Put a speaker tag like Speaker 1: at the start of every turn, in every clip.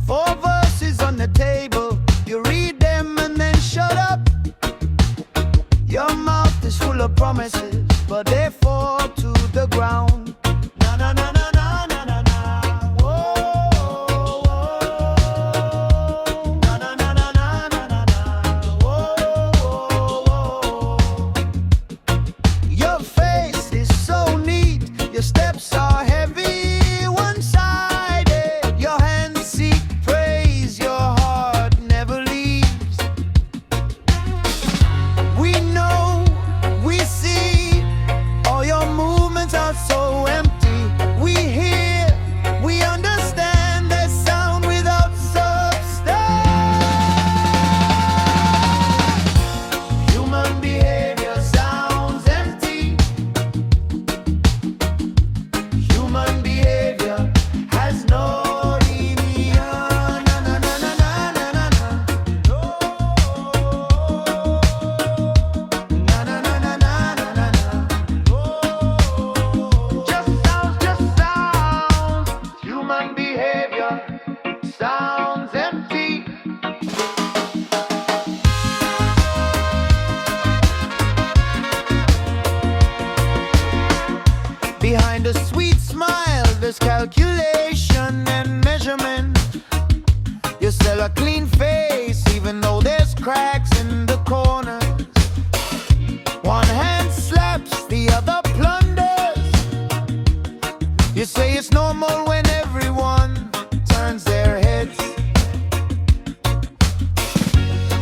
Speaker 1: Four verses on the table, you read them and then shut up. Your mouth is full of promises, but they fall to the ground. Na na na na na na na na. Whoa, whoa. Na na na na na na na na. Whoa, whoa. Your face is so neat, your steps are heavy, one-sided. Your hands seek praise, your heart never leaves. We know, we see, all your movements are so empty. We hear, we understand there's sound without substance. Human behavior sounds empty. Human behavior has no meaning. Na na na na na na na na. No. Na na na na na na na na. No. Just sounds. Human behavior sounds empty. Behind a sweet smile, there's calculation and measurement. You sell a clean face, even though there's cracks in the corners. One hand slaps, the other plunders. You say it's normal when everyone turns their heads.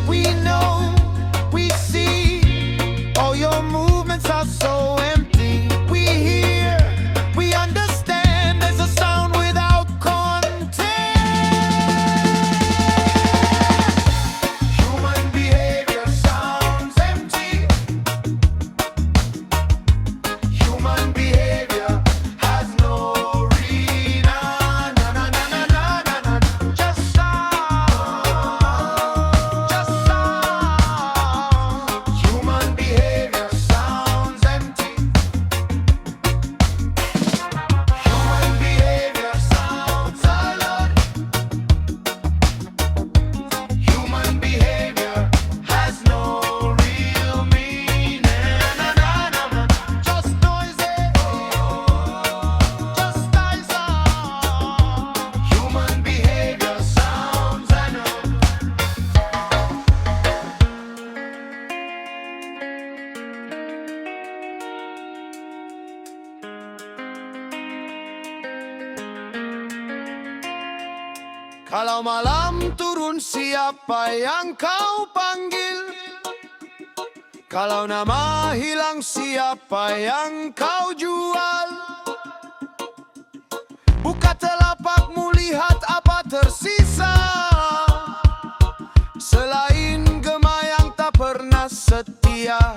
Speaker 1: We know, we see, all your movements are so empty. We hear, we understand there's a sound without content. Human behavior sounds empty. Human behavior has no reason. Na na na na na na na. Just sound. Human behavior sounds empty. Human behavior sounds alone. Human behavior has no real meaning. Na na na na. Just noisy. Just nice. Human behavior sounds alone. Kalau malam turun siapa yang kau panggil? Kalau nama hilang siapa yang kau jual? Buka telapakmu, lihat apa tersisa selain gema yang tak pernah setia.